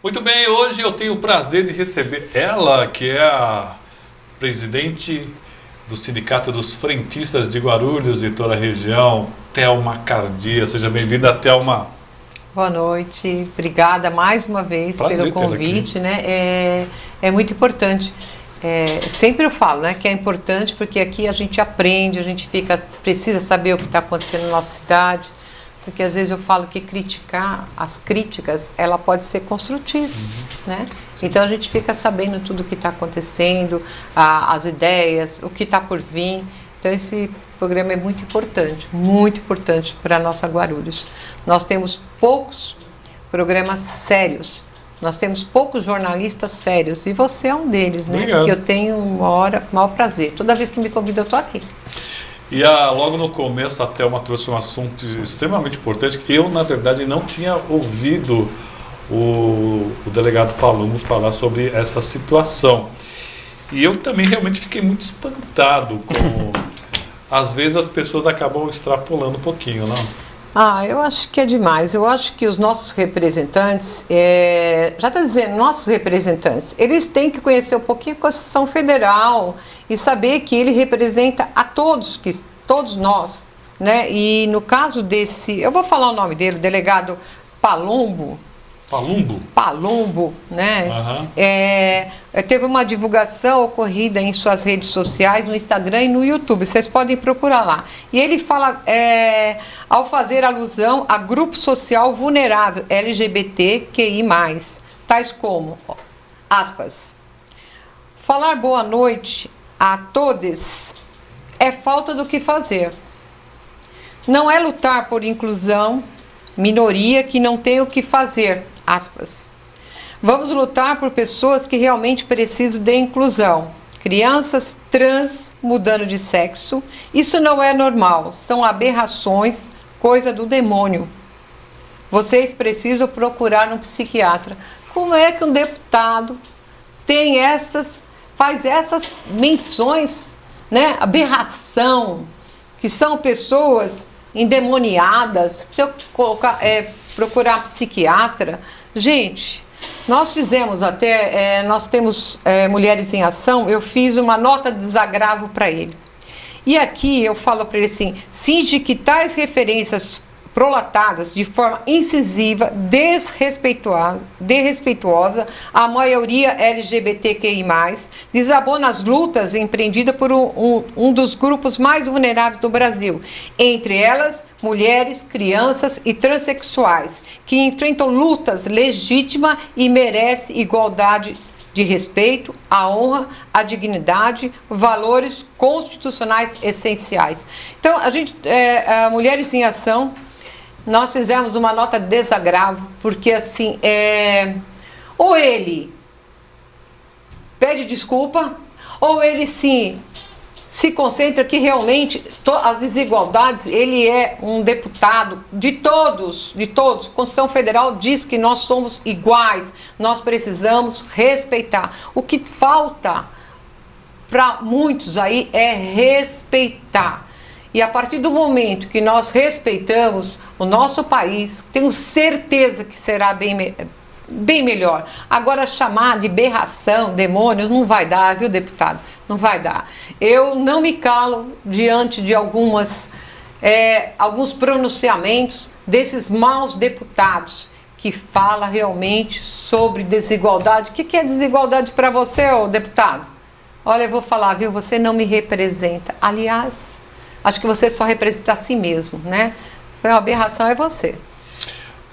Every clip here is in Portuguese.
Muito bem, hoje eu tenho o prazer de receber ela, que é a presidente do Sindicato dos Frentistas de Guarulhos e toda a região, Thelma Cardia. Seja bem-vinda, Thelma. Boa noite, obrigada mais uma vez pelo convite, né? É muito importante. Sempre eu falo, né, que é importante porque aqui a gente aprende, a gente precisa saber o que está acontecendo na nossa cidade, porque às vezes eu falo que criticar, as críticas, ela pode ser construtiva, né? Então a gente fica sabendo tudo o que está acontecendo, as ideias, o que está por vir. Então esse programa é muito importante para a nossa Guarulhos. Nós temos poucos programas sérios, nós temos poucos jornalistas sérios, e você é um deles, né? Obrigado. Que eu tenho maior prazer. Toda vez que me convida eu estou aqui. E logo no começo a Thelma trouxe um assunto extremamente importante, que eu, na verdade, não tinha ouvido o delegado Palumbo falar sobre essa situação. E eu também realmente fiquei muito espantado com... Às vezes as pessoas acabam extrapolando um pouquinho, não? Eu acho que é demais. Eu acho que os nossos representantes, já está dizendo, nossos representantes, eles têm que conhecer um pouquinho a Constituição Federal e saber que ele representa a todos nós, né? E no caso desse, eu vou falar o nome dele, o delegado Palumbo. Palumbo, né? Uhum. Teve uma divulgação ocorrida em suas redes sociais, no Instagram e no YouTube, vocês podem procurar lá. E ele fala, ao fazer alusão a grupo social vulnerável LGBTQI+, tais como, aspas, falar boa noite a todos é falta do que fazer. Não é lutar por inclusão, minoria que não tem o que fazer, aspas. Vamos lutar por pessoas que realmente precisam de inclusão. Crianças trans mudando de sexo. Isso não é normal. São aberrações, coisa do demônio. Vocês precisam procurar um psiquiatra. Como é que um deputado faz essas menções, né? Aberração, que são pessoas endemoniadas, se eu procurar psiquiatra. Gente, nós fizemos nós temos Mulheres em Ação, eu fiz uma nota de desagravo para ele. E aqui eu falo para ele assim, singe que tais referências prolatadas de forma incisiva, desrespeituosa à maioria LGBTQI+, desabona as lutas empreendidas por um dos grupos mais vulneráveis do Brasil, entre elas mulheres, crianças e transexuais, que enfrentam lutas legítimas e merecem igualdade de respeito, a honra, a dignidade, valores constitucionais essenciais. Então, a Mulheres em Ação, nós fizemos uma nota de desagravo, porque assim, ou ele pede desculpa, ou ele sim se concentra que realmente as desigualdades, ele é um deputado de todos, a Constituição Federal diz que nós somos iguais, nós precisamos respeitar. O que falta para muitos aí é respeitar. E a partir do momento que nós respeitamos o nosso país, tenho certeza que será bem melhor. Agora, chamar de berração, demônios, não vai dar, viu, deputado? Não vai dar. Eu não me calo diante de alguns pronunciamentos desses maus deputados que falam realmente sobre desigualdade. O que é desigualdade para você, ô deputado? Olha, eu vou falar, viu? Você não me representa. Aliás, acho que você só representa a si mesmo, né? Foi uma aberração, é você.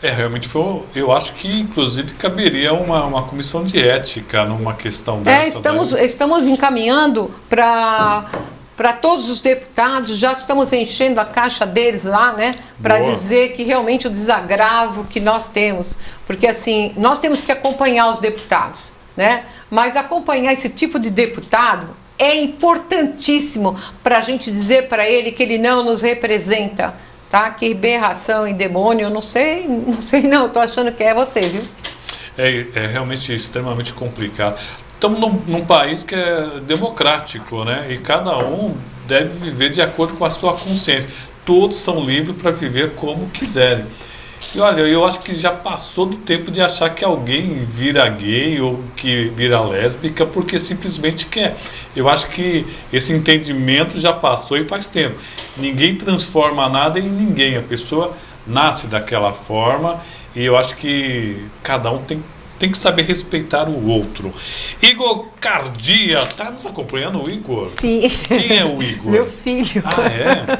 Realmente foi. Eu acho que, inclusive, caberia uma comissão de ética numa questão dessa. Estamos encaminhando para todos os deputados, já estamos enchendo a caixa deles lá, né? Para dizer que realmente o desagravo que nós temos. Porque, assim, nós temos que acompanhar os deputados, né? Mas acompanhar esse tipo de deputado é importantíssimo para a gente dizer para ele que ele não nos representa, tá? Que berração e demônio, eu não sei não, tô achando que é você, viu? É realmente extremamente complicado. Estamos num país que é democrático, né? E cada um deve viver de acordo com a sua consciência. Todos são livres para viver como quiserem. E olha, eu acho que já passou do tempo de achar que alguém vira gay ou que vira lésbica porque simplesmente quer. Eu acho que esse entendimento já passou e faz tempo. Ninguém transforma nada em ninguém. A pessoa nasce daquela forma e eu acho que cada um tem que saber respeitar o outro. Igor Cardia, tá nos acompanhando o Igor? Sim. Quem é o Igor? Meu filho. Ah, é?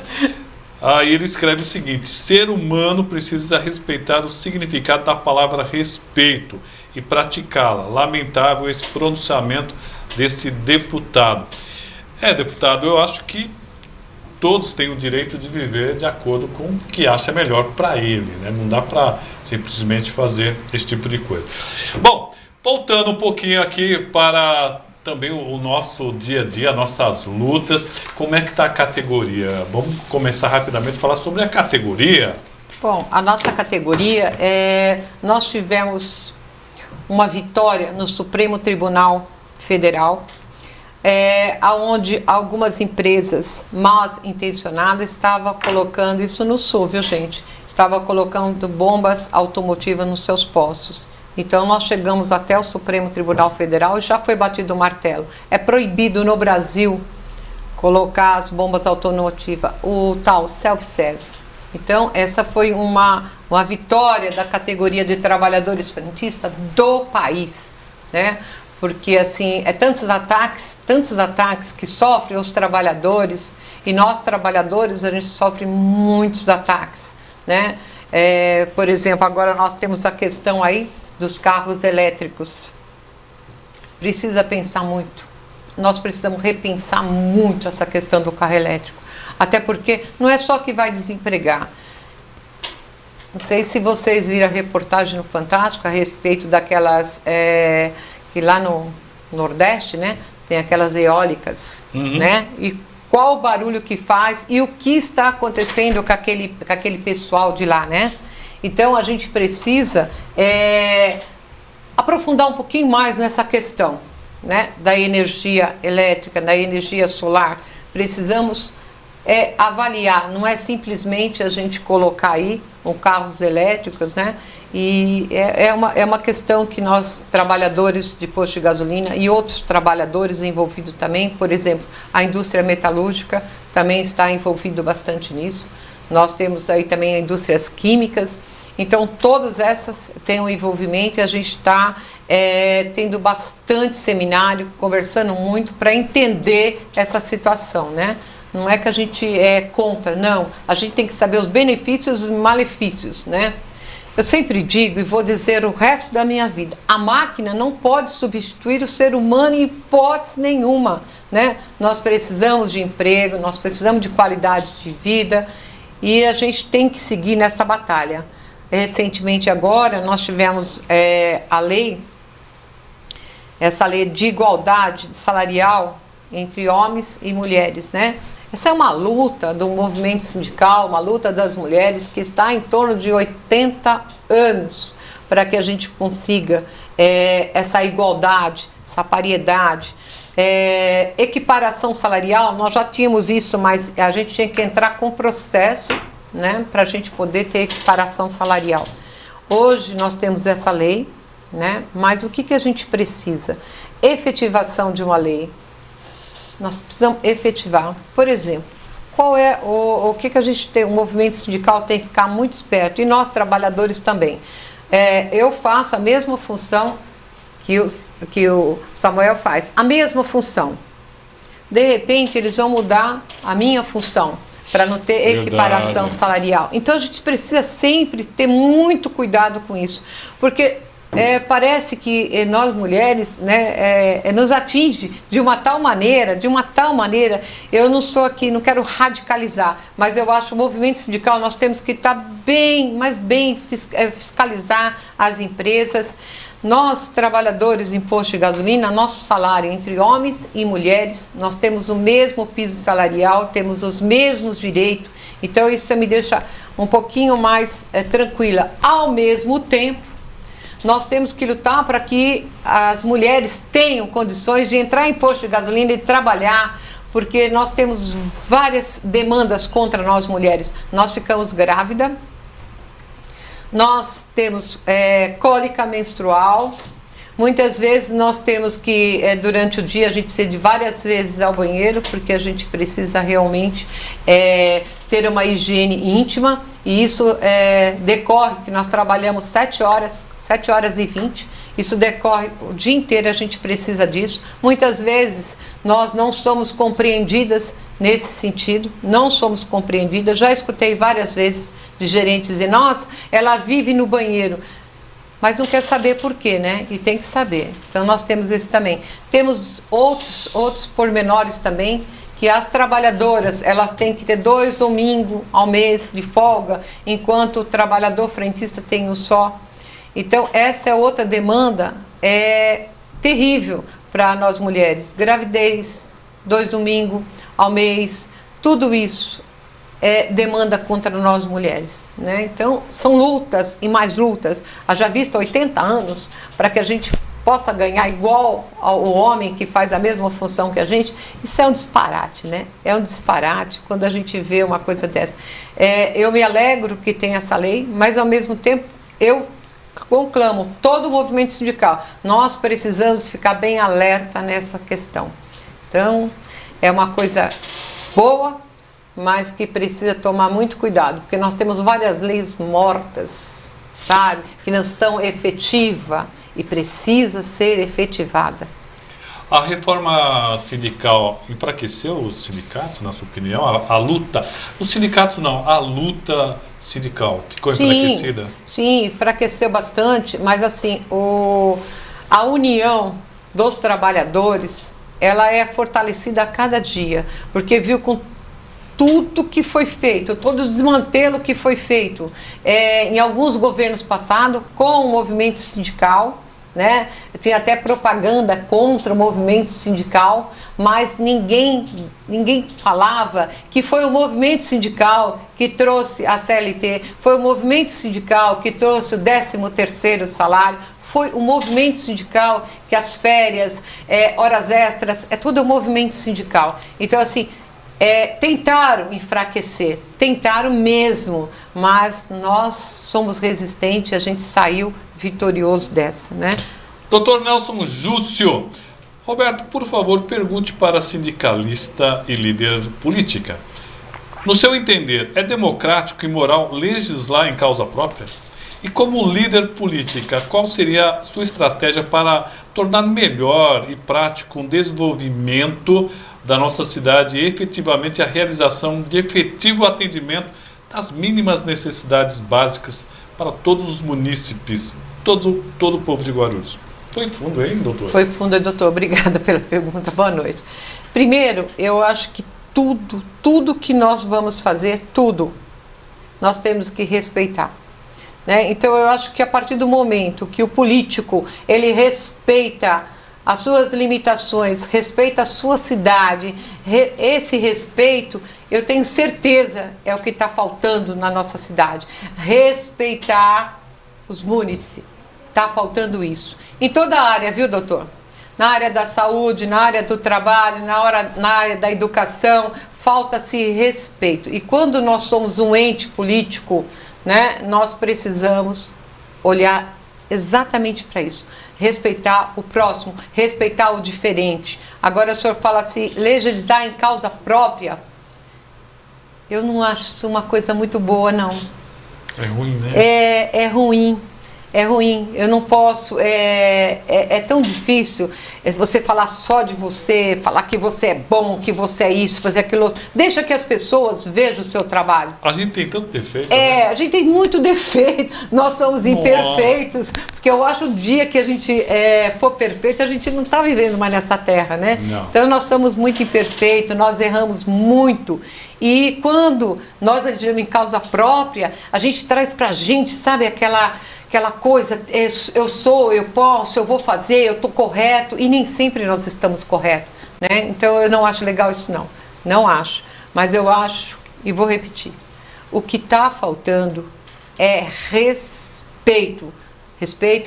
Aí ele escreve o seguinte: ser humano precisa respeitar o significado da palavra respeito e praticá-la. Lamentável esse pronunciamento desse deputado. Deputado, eu acho que todos têm o direito de viver de acordo com o que acha melhor para ele, né? Não dá para simplesmente fazer esse tipo de coisa. Bom, voltando um pouquinho aqui para também o nosso dia a dia, nossas lutas, como é que está a categoria? Vamos começar rapidamente a falar sobre a categoria. Bom, a nossa categoria, nós tivemos uma vitória no Supremo Tribunal Federal, onde algumas empresas mal intencionadas estavam colocando, isso no Sul, viu gente? Estava colocando bombas automotivas nos seus postos. Então nós chegamos até o Supremo Tribunal Federal e já foi batido o martelo. É proibido no Brasil colocar as bombas automotivas, o tal self-serve. Então essa foi uma vitória da categoria de trabalhadores frentistas do país, né? Porque assim, tantos ataques que sofrem os trabalhadores, e nós trabalhadores a gente sofre muitos ataques, né? Por exemplo, agora nós temos a questão aí dos carros elétricos. Precisa pensar muito. Nós precisamos repensar muito essa questão do carro elétrico. Até porque não é só que vai desempregar. Não sei se vocês viram a reportagem no Fantástico a respeito daquelas... que lá no Nordeste, né, tem aquelas eólicas, né? E qual o barulho que faz e o que está acontecendo com aquele pessoal de lá, né? Então a gente precisa aprofundar um pouquinho mais nessa questão, né, da energia elétrica, da energia solar. Precisamos avaliar, não é simplesmente a gente colocar aí carros elétricos, né? E é uma questão que nós, trabalhadores de posto de gasolina e outros trabalhadores envolvidos também, por exemplo, a indústria metalúrgica também está envolvido bastante nisso. Nós temos aí também indústrias químicas. Então, todas essas têm um envolvimento e a gente está tendo bastante seminário, conversando muito para entender essa situação, né? Não é que a gente é contra, não. A gente tem que saber os benefícios e os malefícios, né? Eu sempre digo e vou dizer o resto da minha vida, a máquina não pode substituir o ser humano em hipótese nenhuma, né? Nós precisamos de emprego, nós precisamos de qualidade de vida e a gente tem que seguir nessa batalha. Recentemente agora nós tivemos essa lei de igualdade salarial entre homens e mulheres, né? Essa é uma luta do movimento sindical, uma luta das mulheres que está em torno de 80 anos para que a gente consiga essa igualdade, essa paridade. Equiparação salarial, nós já tínhamos isso, mas a gente tinha que entrar com processo, né, para a gente poder ter equiparação salarial. Hoje nós temos essa lei, né, mas o que a gente precisa? Efetivação de uma lei. Nós precisamos efetivar. Por exemplo, qual é o que a gente tem? O movimento sindical tem que ficar muito esperto, e nós trabalhadores também. Eu faço a mesma função que o Samuel faz, a mesma função. De repente, eles vão mudar a minha função para não ter equiparação salarial. Então, a gente precisa sempre ter muito cuidado com isso, porque parece que nós mulheres, né, nos atinge de uma tal maneira, eu não sou aqui, não quero radicalizar, mas eu acho que o movimento sindical nós temos que estar fiscalizar as empresas. Nós, trabalhadores em posto de gasolina, nosso salário entre homens e mulheres, nós temos o mesmo piso salarial, temos os mesmos direitos, então isso me deixa um pouquinho mais tranquila. Ao mesmo tempo, nós temos que lutar para que as mulheres tenham condições de entrar em posto de gasolina e trabalhar, porque nós temos várias demandas contra nós mulheres. Nós ficamos grávidas, nós temos cólica menstrual. Muitas vezes nós temos que, durante o dia, a gente precisa de várias vezes ao banheiro, porque a gente precisa realmente ter uma higiene íntima, e isso decorre, que nós trabalhamos 7 horas e 20, isso decorre o dia inteiro, a gente precisa disso. Muitas vezes nós não somos compreendidas nesse sentido, não somos compreendidas. Já escutei várias vezes de gerentes dizer, nossa, ela vive no banheiro, mas não quer saber por quê, né? E tem que saber. Então nós temos esse também. Temos outros pormenores também, que as trabalhadoras, elas têm que ter 2 domingos ao mês de folga, enquanto o trabalhador frentista tem um só. Então essa é outra demanda terrível para nós mulheres. Gravidez, 2 domingos ao mês, tudo isso demanda contra nós mulheres, né? Então são lutas e mais lutas. Haja vista 80 anos para que a gente possa ganhar igual ao homem que faz a mesma função que a gente. Isso é um disparate, né? É um disparate quando a gente vê uma coisa dessa. Eu me alegro que tem essa lei, mas ao mesmo tempo eu conclamo todo o movimento sindical. Nós precisamos ficar bem alerta nessa questão. Então é uma coisa boa, mas que precisa tomar muito cuidado, porque nós temos várias leis mortas, sabe, que não são efetivas e precisa ser efetivada. A reforma sindical enfraqueceu os sindicatos, na sua opinião? A luta, os sindicatos não, a luta sindical ficou enfraquecida? Sim, enfraqueceu bastante, mas assim, a união dos trabalhadores, ela é fortalecida a cada dia, porque viu com tudo que foi feito, todo o desmantelo que foi feito em alguns governos passados com o movimento sindical, né? Tinha até propaganda contra o movimento sindical, mas ninguém falava que foi o movimento sindical que trouxe a CLT, foi o movimento sindical que trouxe o 13º salário, foi o movimento sindical que as férias, horas extras, tudo o movimento sindical. Então assim, tentaram enfraquecer, tentaram mesmo, mas nós somos resistentes, a gente saiu vitorioso dessa, né? Dr. Nelson Júcio, Roberto, por favor, pergunte para a sindicalista e líder política. No seu entender, é democrático e moral legislar em causa própria? E como líder política, qual seria a sua estratégia para tornar melhor e prático um desenvolvimento da nossa cidade e efetivamente a realização de efetivo atendimento das mínimas necessidades básicas para todos os munícipes, todo o povo de Guarulhos? Foi fundo, hein, doutor? Foi fundo, doutor. Obrigada pela pergunta. Boa noite. Primeiro, eu acho que tudo que nós vamos fazer, nós temos que respeitar, né? Então, eu acho que a partir do momento que o político, ele respeita as suas limitações, respeita a sua cidade, esse respeito, eu tenho certeza, é o que está faltando na nossa cidade. Respeitar os munícipes. Está faltando isso. Em toda a área, viu, doutor? Na área da saúde, na área do trabalho, na área da educação, falta-se respeito. E quando nós somos um ente político, né, nós precisamos olhar exatamente para isso. Respeitar o próximo, respeitar o diferente. Agora o senhor fala assim, legislar em causa própria. Eu não acho isso uma coisa muito boa, não. É ruim, né? É ruim. É ruim, eu não posso, é tão difícil você falar só de você, falar que você é bom, que você é isso, fazer aquilo outro. Deixa que as pessoas vejam o seu trabalho. A gente tem tanto defeito, né? A gente tem muito defeito, nós somos imperfeitos, porque eu acho que o dia que a gente for perfeito, a gente não está vivendo mais nessa terra, né? Não. Então nós somos muito imperfeitos, nós erramos muito. E quando nós agimos em causa própria, a gente traz pra gente, sabe, aquela coisa, eu sou, eu posso, eu vou fazer, eu estou correto, e nem sempre nós estamos corretos, né? Então eu não acho legal isso, não acho, mas eu acho, e vou repetir, o que está faltando é respeito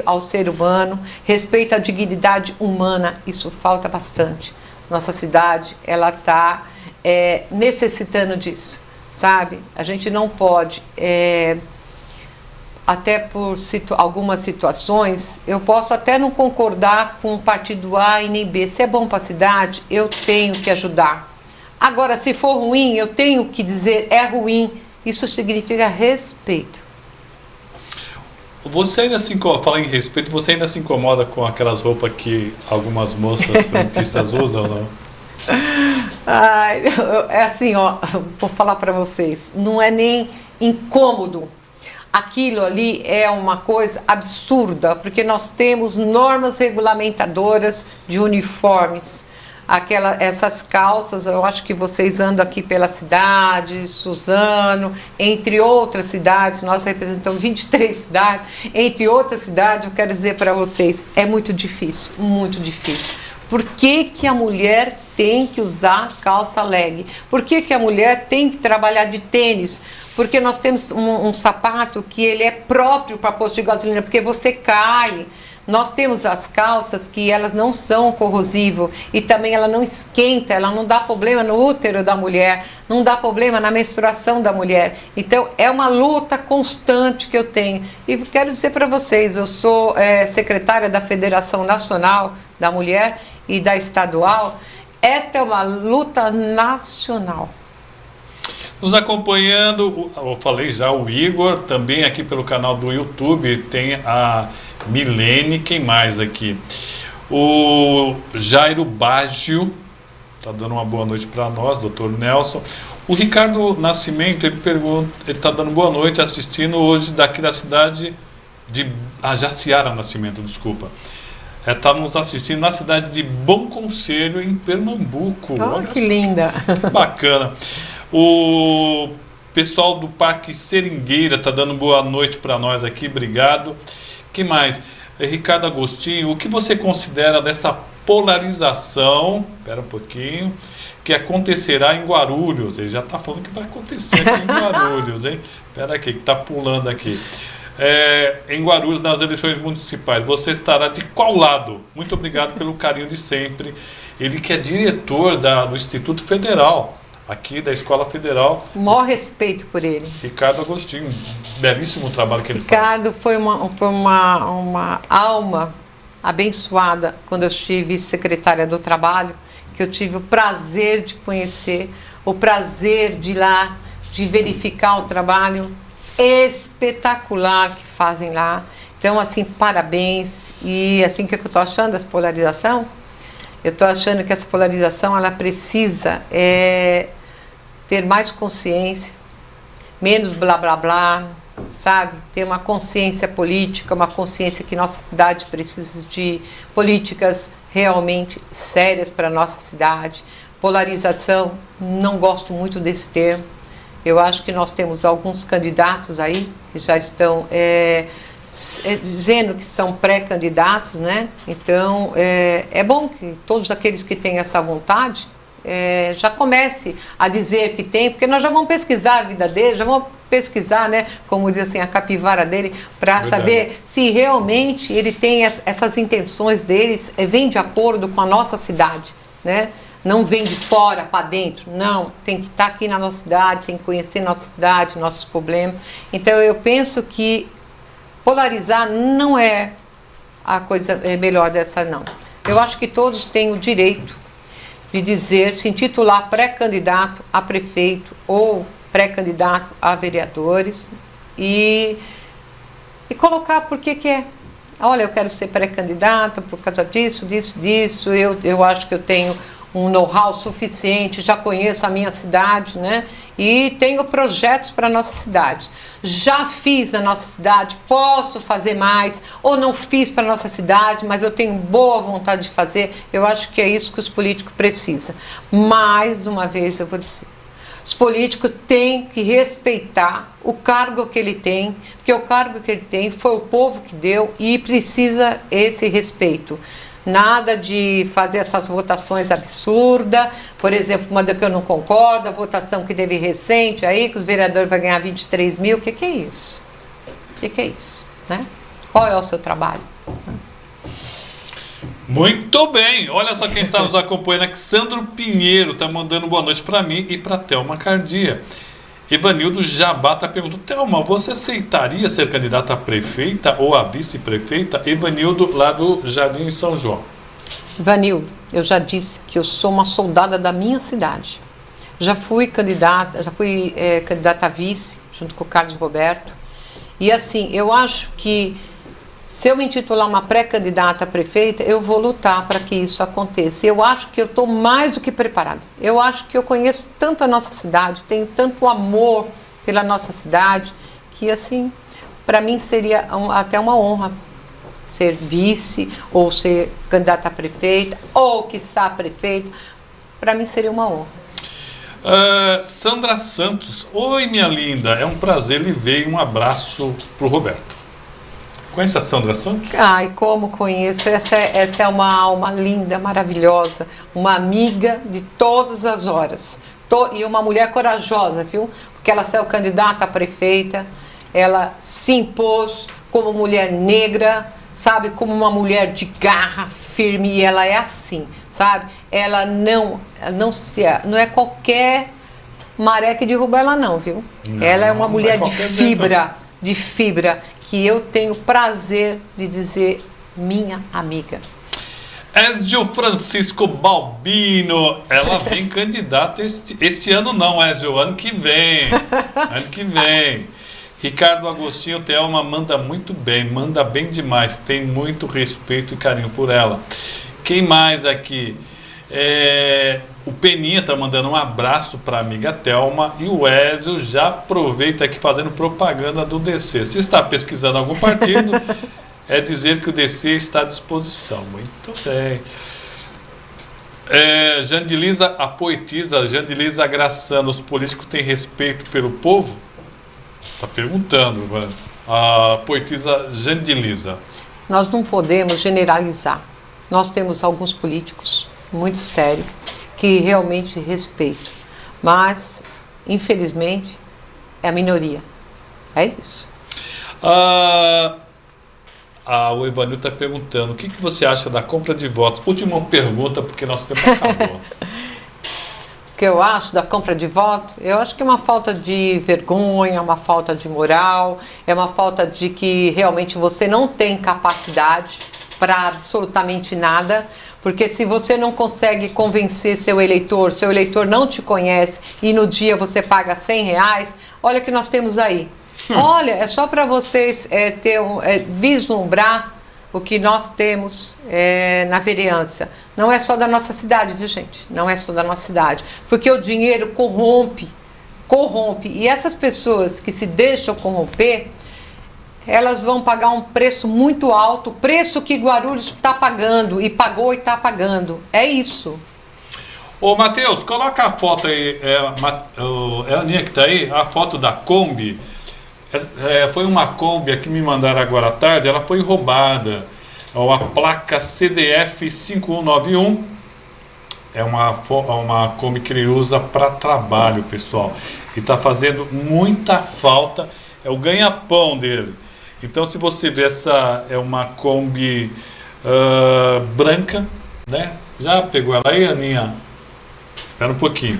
ao ser humano, respeito à dignidade humana, isso falta bastante. Nossa cidade, ela está necessitando disso, sabe? A gente não pode até por algumas situações, eu posso até não concordar com o partido A e nem B. Se é bom para a cidade, eu tenho que ajudar. Agora, se for ruim, eu tenho que dizer é ruim. Isso significa respeito. Você ainda se incomoda, fala em respeito, você ainda se incomoda com aquelas roupas que algumas moças frentistas usam, não? Ai, é assim, ó, vou falar para vocês, não é nem incômodo. Aquilo ali é uma coisa absurda, porque nós temos normas regulamentadoras de uniformes. Essas calças, eu acho que vocês andam aqui pela cidade, Suzano, entre outras cidades, nós representamos 23 cidades, entre outras cidades, eu quero dizer para vocês, é muito difícil, muito difícil. Por que que a mulher tem que usar calça leg? Por que que a mulher tem que trabalhar de tênis? Porque nós temos um sapato que ele é próprio para posto de gasolina, porque você cai. Nós temos as calças que elas não são corrosivas e também ela não esquenta, ela não dá problema no útero da mulher, não dá problema na menstruação da mulher. Então é uma luta constante que eu tenho. E quero dizer para vocês, eu sou secretária da Federação Nacional da Mulher e da Estadual. Esta é uma luta nacional. Nos acompanhando, eu falei já, o Igor, também aqui pelo canal do YouTube, tem a Milene, quem mais aqui? O Jairo Baggio, está dando uma boa noite para nós, doutor Nelson. O Ricardo Nascimento, ele está dando boa noite, assistindo hoje daqui da cidade de... Jaciara Nascimento, desculpa. Está nos assistindo na cidade de Bom Conselho, em Pernambuco. Oh, olha que linda! Que bacana. O pessoal do Parque Seringueira está dando boa noite para nós aqui, obrigado. Que mais? Ricardo Agostinho, o que você considera dessa polarização, espera um pouquinho, que acontecerá em Guarulhos? Ele já está falando que vai acontecer aqui em Guarulhos, hein? Espera aqui, que está pulando aqui. Em Guarulhos, nas eleições municipais, você estará de qual lado? Muito obrigado pelo carinho de sempre. Ele que é diretor do Instituto Federal, aqui da Escola Federal. O maior respeito por ele. Ricardo Agostinho, belíssimo trabalho que ele faz. Ricardo foi uma alma abençoada quando eu estive secretária do Trabalho, que eu tive o prazer de conhecer, o prazer de ir lá, de verificar o trabalho espetacular que fazem lá. Então, assim, parabéns. E assim, o que eu estou achando dessa polarização? Eu estou achando que essa polarização, ela precisa ter mais consciência, menos blá blá blá, sabe? Ter uma consciência política, uma consciência que nossa cidade precisa de políticas realmente sérias para a nossa cidade. Polarização, não gosto muito desse termo. Eu acho que nós temos alguns candidatos aí que já estão dizendo que são pré-candidatos, né? Então, é bom que todos aqueles que têm essa vontade já comece a dizer que tem, porque nós já vamos pesquisar a vida dele, já vamos pesquisar, né, como diz assim, a capivara dele, para saber se realmente ele tem essas intenções deles, vem de acordo com a nossa cidade, né? Não vem de fora para dentro, não, tem que estar aqui na nossa cidade, tem que conhecer nossa cidade, nossos problemas. Então eu penso que polarizar não é a coisa melhor dessa, não. Eu acho que todos têm o direito de dizer, se intitular pré-candidato a prefeito ou pré-candidato a vereadores e colocar por que é. Olha, eu quero ser pré-candidata por causa disso, eu acho que eu tenho um know-how suficiente, já conheço a minha cidade, né? E tenho projetos para a nossa cidade. Já fiz na nossa cidade, posso fazer mais, ou não fiz para a nossa cidade, mas eu tenho boa vontade de fazer. Eu acho que é isso que os políticos precisam. Mais uma vez eu vou dizer, os políticos têm que respeitar o cargo que ele tem, porque o cargo que ele tem foi o povo que deu e precisa esse respeito. Nada de fazer essas votações absurdas, por exemplo, uma que eu não concordo, a votação que teve recente aí, que os vereadores vão ganhar 23 mil, o que é isso? O que é isso? Né? Qual é o seu trabalho? Muito bem, olha só quem está nos acompanhando aqui, Sandro Pinheiro, está mandando boa noite para mim e para Thelma Cardia. Ivanildo Jabá está perguntando: Thelma, você aceitaria ser candidata a prefeita ou a vice-prefeita? Ivanildo, lá do Jardim São João. Ivanildo, eu já disse que eu sou uma soldada da minha cidade. Já fui candidata a vice, junto com o Carlos Roberto. E assim, eu acho que se eu me intitular uma pré-candidata a prefeita, eu vou lutar para que isso aconteça. Eu acho que eu estou mais do que preparada. Eu acho que eu conheço tanto a nossa cidade, tenho tanto amor pela nossa cidade, que assim, para mim seria até uma honra ser vice, ou ser candidata a prefeita, ou quiçá prefeita. Para mim seria uma honra. Sandra Santos: oi, minha linda, é um prazer lhe ver, e um abraço pro Roberto. Conhece a Sandra Santos? Ai, como conheço. Essa é uma alma linda, maravilhosa, uma amiga de todas as horas. E uma mulher corajosa, viu? Porque ela saiu candidata a prefeita, ela se impôs como mulher negra, sabe? Como uma mulher de garra firme, e ela é assim, sabe? Ela não é qualquer maré que derruba ela não, viu? Não, ela é uma mulher de fibra, que eu tenho prazer de dizer minha amiga. Ézio Francisco Balbino: ela vem candidata este ano não, Ézio, ano que vem. Ano que vem. Ricardo Agostinho: Thelma manda muito bem, manda bem demais, tem muito respeito e carinho por ela. Quem mais aqui? O Peninha está mandando um abraço para a amiga Thelma, e o Ézio já aproveita aqui fazendo propaganda do DC. Se está pesquisando algum partido, é dizer que o DC está à disposição. Muito bem. Jandilisa, a poetisa Jandilisa Graçano: os políticos têm respeito pelo povo? Está perguntando, a poetisa Jandilisa. Nós não podemos generalizar. Nós temos alguns políticos muito sérios que realmente respeitam, mas infelizmente é a minoria. É isso. O Ivanildo está perguntando: o que você acha da compra de votos? Última pergunta, porque nosso tempo acabou. O que eu acho da compra de voto? Eu acho que é uma falta de vergonha, uma falta de moral, é uma falta de que realmente você não tem capacidade para absolutamente nada, porque se você não consegue convencer seu eleitor não te conhece, e no dia você paga R$100, olha o que nós temos aí. Olha, é só para vocês vislumbrar o que nós temos na vereança. Não é só da nossa cidade, viu, gente? Não é só da nossa cidade. Porque o dinheiro corrompe. E essas pessoas que se deixam corromper, elas vão pagar um preço muito alto, preço que Guarulhos está pagando, e pagou e está pagando. É isso. Ô, Matheus, coloca a foto aí, é a Aninha que está aí, a foto da Kombi. Foi uma Kombi que me mandaram agora à tarde, ela foi roubada. A placa CDF 5191. É uma Kombi que ele usa para trabalho, pessoal. E está fazendo muita falta. É o ganha-pão dele. Então, se você vê, essa é uma Kombi branca, né? Já pegou ela aí, Aninha? Espera um pouquinho.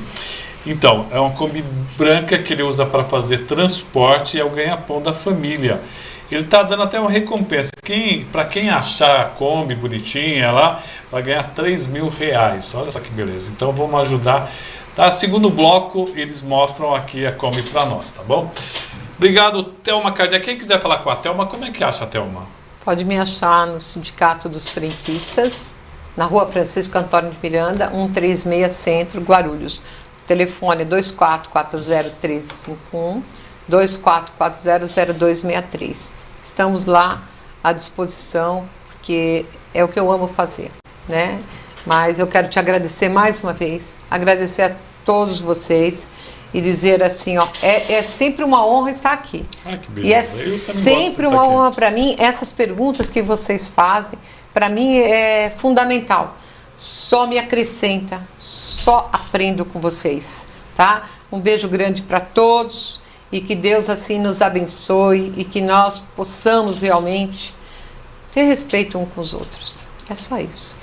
Então, é uma Kombi branca que ele usa para fazer transporte, e é o ganha-pão da família. Ele está dando até uma recompensa. Para quem achar a Kombi bonitinha lá, vai ganhar R$3.000. Olha só que beleza. Então, vamos ajudar. Tá? Segundo bloco, eles mostram aqui a Kombi para nós, tá bom? Obrigado, Thelma Cardia. Quem quiser falar com a Thelma, como é que acha a Thelma? Pode me achar no Sindicato dos Frentistas, na Rua Francisco Antônio de Miranda, 136 Centro, Guarulhos. O telefone é 2440-1351, 2440-0263. Estamos lá à disposição, porque é o que eu amo fazer, né? Mas eu quero te agradecer mais uma vez, agradecer a todos vocês, e dizer assim, ó, é sempre uma honra estar aqui. Que beleza. E é sempre uma honra para mim, essas perguntas que vocês fazem, para mim é fundamental. Só me acrescenta, só aprendo com vocês, tá? Um beijo grande para todos, e que Deus assim nos abençoe, e que nós possamos realmente ter respeito uns com os outros. É só isso.